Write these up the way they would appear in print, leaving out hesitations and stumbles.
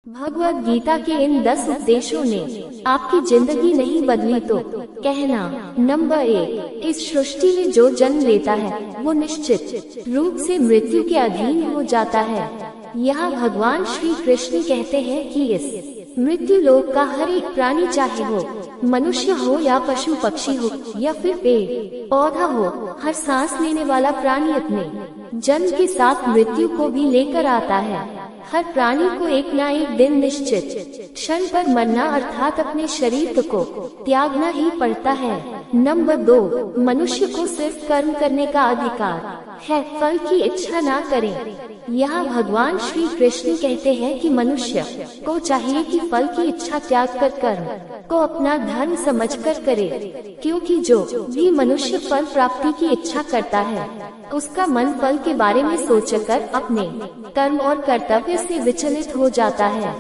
भगवद गीता के इन 10 उपदेशों ने आपकी जिंदगी नहीं बदली तो कहना। नंबर 1, इस सृष्टि में जो जन्म लेता है वो निश्चित रूप से मृत्यु के अधीन हो जाता है। यहाँ भगवान श्री कृष्ण कहते हैं कि इस मृत्यु लोक का हर एक प्राणी, चाहे हो मनुष्य हो या पशु पक्षी हो या फिर पेड़ पौधा हो, हर सांस लेने वाला प्राणी अपने जन्म के साथ मृत्यु को भी लेकर आता है। हर प्राणी को एक न एक दिन निश्चित क्षण पर मरना अर्थात अपने शरीर को त्यागना ही पड़ता है। नंबर 2, मनुष्य को सिर्फ कर्म करने का अधिकार है, फल की इच्छा ना करें। यहाँ भगवान श्री कृष्ण कहते हैं कि मनुष्य को चाहिए कि फल की इच्छा त्याग कर कर्म को अपना धर्म समझकर करे, क्योंकि जो भी मनुष्य फल प्राप्ति की इच्छा करता है उसका मन फल के बारे में सोचकर अपने कर्म और कर्तव्य से विचलित हो जाता है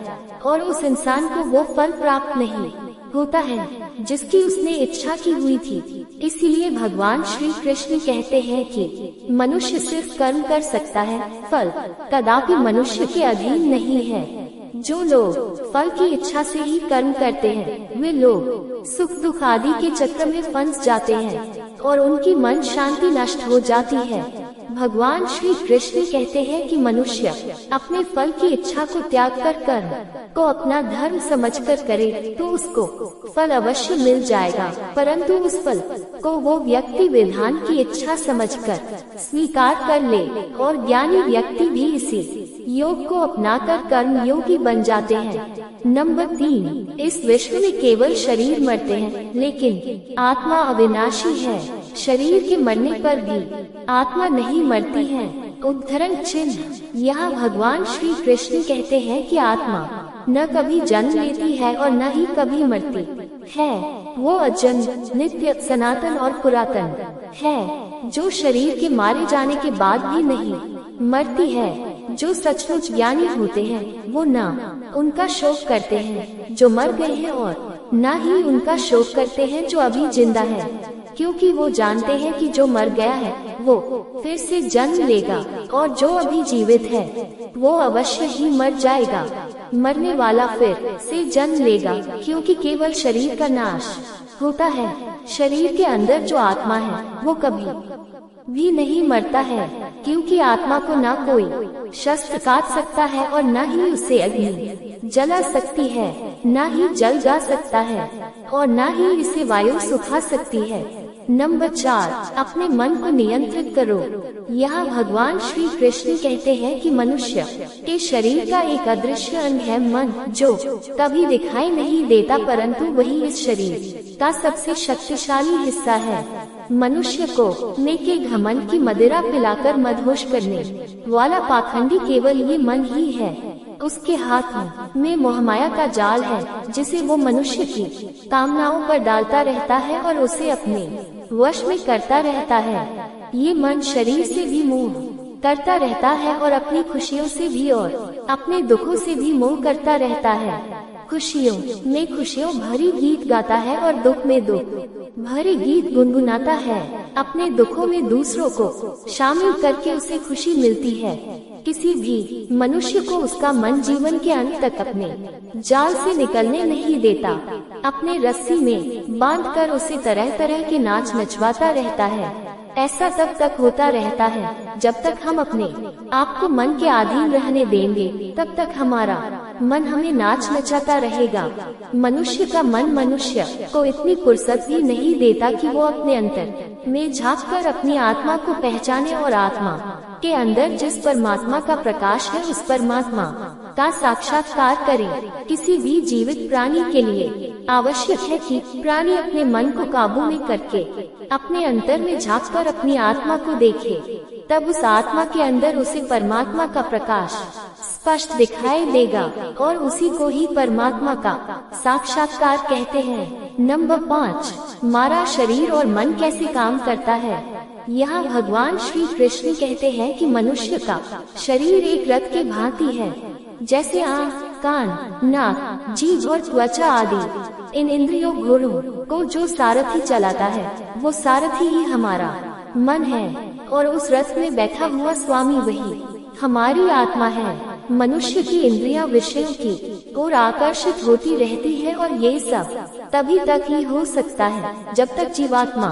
और उस इंसान को वो फल प्राप्त नहीं होता है जिसकी उसने इच्छा की हुई थी। इसीलिए भगवान श्री कृष्ण कहते हैं कि मनुष्य सिर्फ कर्म कर सकता है, फल कदापि मनुष्य के अधीन नहीं है। जो लोग फल की इच्छा से ही कर्म करते हैं वे लोग सुख दुख आदि के चक्र में फंस जाते हैं और उनकी मन शांति नष्ट हो जाती है। भगवान श्री कृष्ण कहते हैं कि मनुष्य अपने फल की इच्छा को त्याग कर कर्म को अपना धर्म समझकर करे तो उसको फल अवश्य मिल जाएगा, परंतु उस फल को वो व्यक्ति विधान की इच्छा समझकर स्वीकार कर ले और ज्ञानी व्यक्ति भी इसी योग को अपनाकर कर्म योगी बन जाते हैं। नंबर 3, इस विश्व में केवल शरीर मरते हैं लेकिन आत्मा अविनाशी है। शरीर के मरने पर भी आत्मा नहीं मरती है। उद्धरण चिन्ह। यहाँ भगवान श्री कृष्ण कहते हैं कि आत्मा न कभी जन्म लेती है और न ही कभी मरती है। वो अजन्म, नित्य, सनातन और पुरातन है, जो शरीर के मारे जाने के बाद भी नहीं मरती है। जो सचमुच ज्ञानी होते हैं वो न उनका शोक करते हैं जो मर गए हैं और न ही उनका शोक करते हैं जो अभी जिंदा है, क्योंकि वो जानते हैं कि जो मर गया है वो फिर से जन्म लेगा और जो अभी जीवित है वो अवश्य ही मर जाएगा। मरने वाला फिर से जन्म लेगा, क्योंकि केवल शरीर का नाश होता है। शरीर के अंदर जो आत्मा है वो कभी भी नहीं मरता है, क्योंकि आत्मा को न कोई शस्त्र काट सकता है और न ही उससे अग्नि जला सकती है, न ही जल जा सकता है और न ही इसे वायु सुखा सकती है। नंबर 4, अपने मन को नियंत्रित करो। यहाँ भगवान श्री कृष्ण कहते हैं कि मनुष्य के शरीर का एक अदृश्य अंग है मन, जो कभी दिखाई नहीं देता, परंतु वही इस शरीर का सबसे शक्तिशाली हिस्सा है। मनुष्य को नेके घमंड की मदिरा पिलाकर मदहोश करने वाला पाखंडी केवल ये मन ही है। उसके हाथों में मोहमाया का जाल है जिसे वो मनुष्य की कामनाओं पर डालता रहता है और उसे अपने वश में करता रहता है। ये मन शरीर से भी मोह करता रहता है और अपनी खुशियों से भी और अपने दुखों से भी मोह करता रहता है। खुशियों में खुशियों भरी गीत गाता है और दुख में दुख भरे गीत गुनगुनाता है। अपने दुखों में दूसरों को शामिल करके उसे खुशी मिलती है। किसी भी मनुष्य को उसका मन जीवन के अंत तक अपने जाल से निकलने नहीं देता। अपने रस्सी में बांधकर उसे तरह तरह के नाच नचवाता रहता है। ऐसा तब तक होता रहता है जब तक हम अपने आप को मन के अधीन रहने देंगे, तब तक हमारा मन हमें नाच नचाता रहेगा। मनुष्य का मन मनुष्य को इतनी फुर्सत भी नहीं देता कि वो अपने अंतर में झांककर अपनी आत्मा को पहचाने और आत्मा के अंदर जिस परमात्मा का प्रकाश है उस परमात्मा का साक्षात्कार करे। किसी भी जीवित प्राणी के लिए आवश्यक है कि प्राणी अपने मन को काबू में करके अपने अंतर में झांककर अपनी आत्मा को देखे, तब उस आत्मा के अंदर उसे परमात्मा का प्रकाश स्पष्ट दिखाई देगा और उसी को ही परमात्मा का साक्षात्कार कहते हैं। नंबर 5, हमारा शरीर और मन कैसे काम करता है। यहाँ भगवान श्री कृष्ण कहते हैं कि मनुष्य का शरीर एक रथ के भांति है। जैसे आँख, कान, नाक, जीभ और त्वचा आदि इन इंद्रियों घोड़ों को जो सारथी चलाता है वो सारथी ही हमारा मन है और उस रथ में बैठा हुआ स्वामी वही हमारी आत्मा है। मनुष्य की इंद्रियां विषयों की ओर आकर्षित होती रहती है और ये सब तभी तक ही हो सकता है जब तक जीवात्मा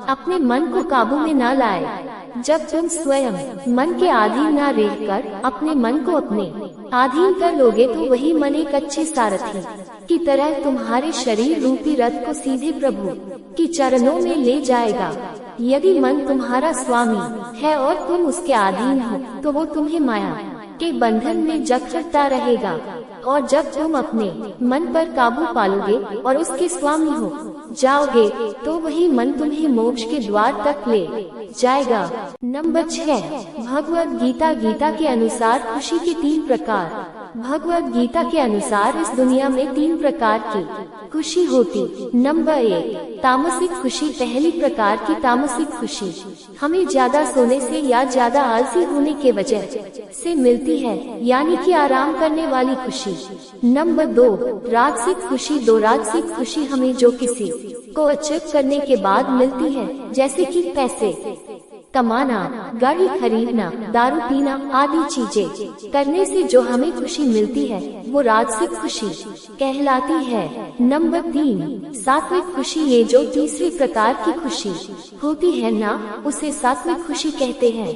अपने मन को काबू में न लाए। जब तुम स्वयं मन के अधीन न रहकर अपने मन को अपने अधीन कर लोगे तो वही मन एक अच्छे सारथी की तरह तुम्हारे शरीर रूपी रथ को सीधे प्रभु की चरणों में ले जाएगा। यदि मन तुम्हारा स्वामी है और तुम उसके अधीन हो तो वो तुम्हें माया के बंधन में जकड़ता रहेगा, और जब तुम अपने मन पर काबू पालोगे और उसके स्वामी हो जाओगे तो वही मन तुम्हें मोक्ष के द्वार तक ले जाएगा। नंबर 6, भगवद गीता के अनुसार खुशी के 3 प्रकार। भगवद गीता के अनुसार इस दुनिया में 3 प्रकार की खुशी होती। नंबर 1, तामसिक खुशी। पहली प्रकार की तामसिक खुशी हमें ज्यादा सोने से या ज्यादा आलसी होने के वजह से मिलती है, यानी कि आराम करने वाली खुशी। नंबर 2, राजसिक खुशी। राजसिक खुशी हमें जो किसी को अचीव करने के बाद मिलती है, जैसे कि पैसे कमाना, गाड़ी खरीदना, दारू पीना आदि चीजें करने से जो हमें खुशी मिलती है वो राजसिक खुशी कहलाती है। नंबर 3, सात्विक खुशी। ये जो तीसरी प्रकार की खुशी होती है ना, उसे सात्विक खुशी कहते हैं।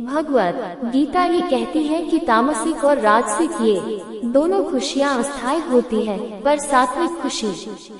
भगवद गीता ये कहती है कि तामसिक और राजसिक ये दोनों खुशियाँ अस्थायी होती है, पर सात्विक खुशी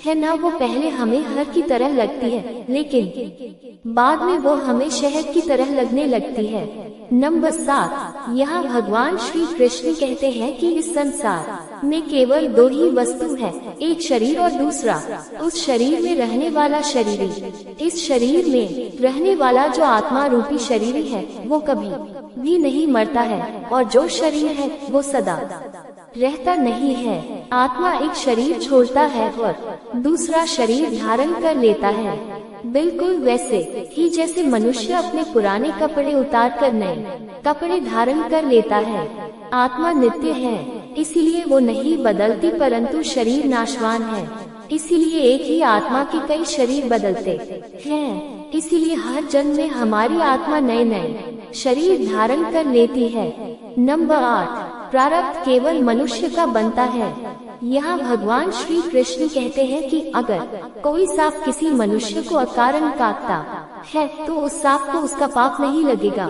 है ना, वो पहले हमें हर की तरह लगती है लेकिन बाद में वो हमें शहद की तरह लगने लगती है। नंबर 7, यहाँ भगवान श्री कृष्ण कहते हैं कि इस संसार में केवल 2 ही वस्तु है, एक शरीर और दूसरा उस शरीर में रहने वाला शरीरी। इस शरीर में रहने वाला जो आत्मा रूपी शरीरी है वो कभी भी नहीं मरता है, और जो शरीर है वो सदा रहता नहीं है। आत्मा एक शरीर छोड़ता है और दूसरा शरीर धारण कर लेता है, बिल्कुल वैसे ही जैसे मनुष्य अपने पुराने कपड़े उतार कर नए कपड़े धारण कर लेता है। आत्मा नित्य है, इसीलिए वो नहीं बदलती, परंतु शरीर नाशवान है, इसीलिए एक ही आत्मा के कई शरीर बदलते हैं। इसीलिए हर जन्म में हमारी आत्मा नए नए शरीर धारण कर लेती है। नंबर 8, प्रारब्ध केवल मनुष्य का बनता है। यहाँ भगवान श्री कृष्ण कहते हैं कि अगर कोई सांप किसी मनुष्य को अकारण काटता है तो उस सांप को उसका पाप नहीं लगेगा,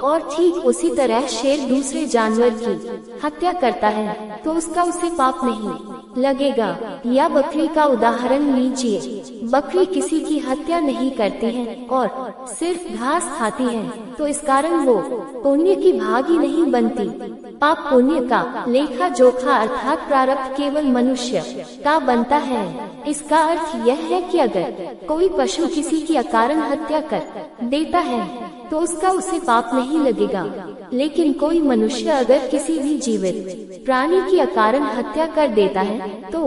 और ठीक उसी तरह शेर दूसरे जानवर की हत्या करता है तो उसका उसे पाप नहीं लगेगा। या बकरी का उदाहरण लीजिए, बकरी किसी की हत्या नहीं करती है और सिर्फ घास खाती है, तो इस कारण वो पुण्य की भागी नहीं बनती। पाप पुण्य का लेखा जोखा अर्थात प्रारब्ध केवल मनुष्य का बनता है। इसका अर्थ यह है कि अगर कोई पशु किसी की अकारण हत्या कर देता है तो उसका उसे पाप नहीं लगेगा, लेकिन कोई मनुष्य अगर किसी भी जीवित प्राणी की अकारण हत्या कर देता है तो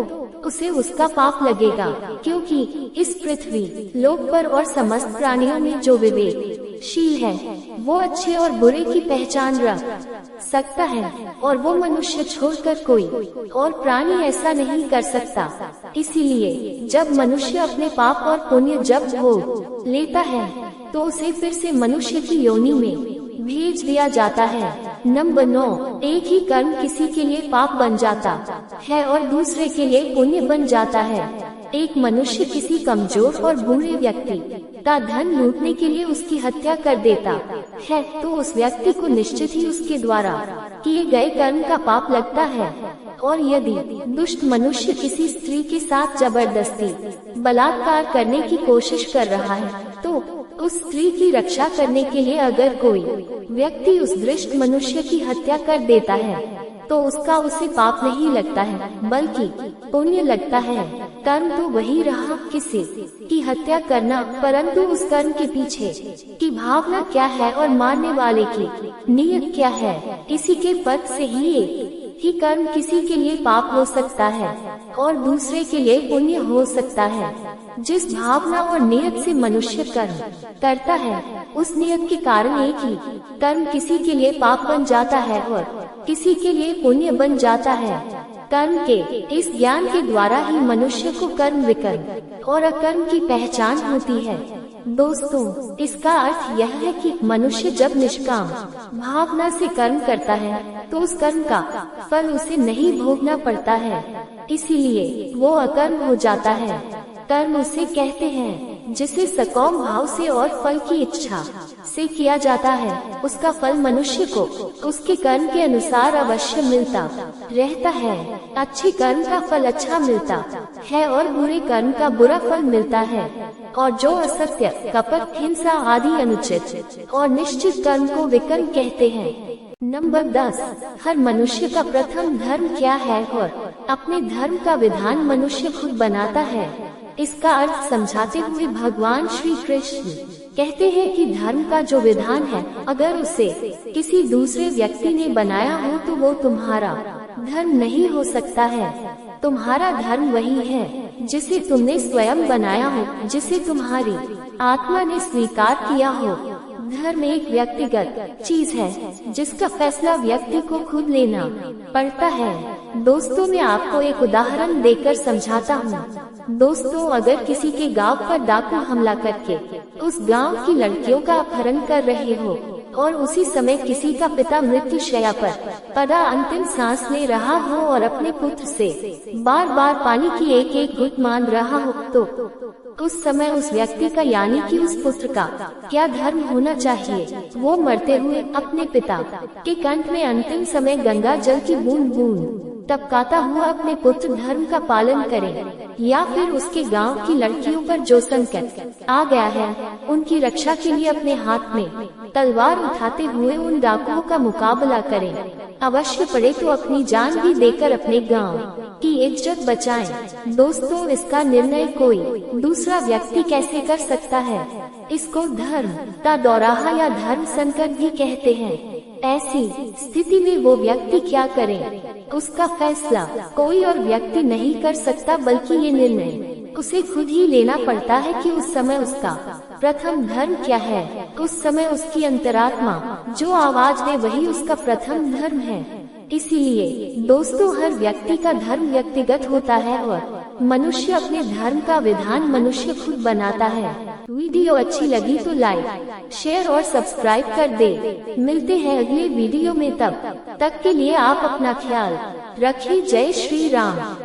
उसे उसका पाप लगेगा, क्योंकि इस पृथ्वी लोक पर और समस्त प्राणियों में जो विवेकशील है वो अच्छे और बुरे की पहचान रख सकता है, और वो मनुष्य छोड़कर कोई और प्राणी ऐसा नहीं कर सकता। इसीलिए जब मनुष्य अपने पाप और पुण्य जब भोग लेता है तो उसे फिर से मनुष्य की योनि में भेज दिया जाता है। नंबर 9, एक ही कर्म किसी के लिए पाप बन जाता है और दूसरे के लिए पुण्य बन जाता है। एक मनुष्य किसी कमजोर और बूढ़े व्यक्ति का धन लूटने के लिए उसकी हत्या कर देता है तो उस व्यक्ति को निश्चित ही उसके द्वारा किए गए कर्म का पाप लगता है। और यदि दुष्ट मनुष्य किसी स्त्री के साथ जबरदस्ती बलात्कार करने की कोशिश कर रहा है तो उस स्त्री की रक्षा करने के लिए अगर कोई व्यक्ति उस दुष्ट मनुष्य की हत्या कर देता है तो उसका उसे पाप नहीं लगता है बल्कि पुण्य लगता है। कर्म तो वही रहा किसी की हत्या करना, परंतु उस कर्म के पीछे की भावना क्या है और मारने वाले की नीयत क्या है, इसी के पद से ही कर्म किसी के लिए पाप हो सकता है और दूसरे के लिए पुण्य हो सकता है। जिस भावना और नियत से मनुष्य कर्म करता है उस नियत के कारण एक ही कर्म किसी के लिए पाप बन जाता है और किसी के लिए पुण्य बन जाता है। कर्म के इस ज्ञान के द्वारा ही मनुष्य को कर्म विकर्म और अकर्म की पहचान होती है। दोस्तों, इसका अर्थ यह है कि मनुष्य जब निष्काम भावना से कर्म करता है तो उस कर्म का फल उसे नहीं भोगना पड़ता है, इसीलिए वो अकर्म हो जाता है। कर्म उसे कहते हैं जिसे सकाम भाव से और फल की इच्छा से किया जाता है। उसका फल मनुष्य को उसके कर्म के अनुसार अवश्य मिलता रहता है। अच्छे कर्म का फल अच्छा मिलता है और बुरे कर्म का बुरा फल मिलता है। और जो असत्य, कपट, हिंसा आदि अनुचित और निश्चित कर्म को विकर्म कहते हैं। नंबर 10, हर मनुष्य का प्रथम धर्म क्या है और अपने धर्म का विधान मनुष्य खुद बनाता है। इसका अर्थ समझाते हुए भगवान श्री कृष्ण कहते हैं कि धर्म का जो विधान है, अगर उसे किसी दूसरे व्यक्ति ने बनाया हो तो वो तुम्हारा धर्म नहीं हो सकता है। तुम्हारा धर्म वही है जिसे तुमने स्वयं बनाया हो, जिसे तुम्हारी आत्मा ने स्वीकार किया हो। धर्म एक व्यक्तिगत चीज है जिसका फैसला व्यक्ति को खुद लेना पड़ता है। दोस्तों, मैं आपको एक उदाहरण देकर समझाता हूँ। दोस्तों, अगर किसी के गांव पर डाकू हमला करके उस गांव की लड़कियों का अपहरण कर रहे हो और उसी समय किसी का पिता मृत्यु शैया पर पड़ा अंतिम सांस ले रहा हो और अपने पुत्र से बार बार पानी की एक एक घुट मांग रहा हो, तो उस समय उस व्यक्ति का यानी कि उस पुत्र का क्या धर्म होना चाहिए? वो मरते हुए अपने पिता के कंठ में अंतिम समय गंगा जल की बूंद बूंद टपकाता हुआ अपने पुत्र धर्म का पालन करे, या फिर उसके गांव की लड़कियों पर जो संकट आ गया है उनकी रक्षा के लिए अपने हाथ में तलवार उठाते हुए उन डाकुओं का मुकाबला करें। अवश्य पड़े तो अपनी जान भी देकर अपने गांव की इज्जत बचाएं। दोस्तों, इसका निर्णय कोई दूसरा व्यक्ति कैसे कर सकता है? इसको धर्म का दोराहा या धर्म संकट भी कहते हैं। ऐसी स्थिति में वो व्यक्ति क्या करे, उसका फैसला कोई और व्यक्ति नहीं कर सकता, बल्कि ये निर्णय उसे खुद ही लेना पड़ता है कि उस समय उसका प्रथम धर्म क्या है। उस समय उसकी अंतरात्मा जो आवाज दे वही उसका प्रथम धर्म है। इसीलिए दोस्तों, हर व्यक्ति का धर्म व्यक्तिगत होता है और मनुष्य अपने धर्म का विधान मनुष्य खुद बनाता है। वीडियो अच्छी लगी तो लाइक, शेयर और सब्सक्राइब कर दे। मिलते हैं अगले वीडियो में, तब तक के लिए आप अपना ख्याल रखिए। जय श्री राम।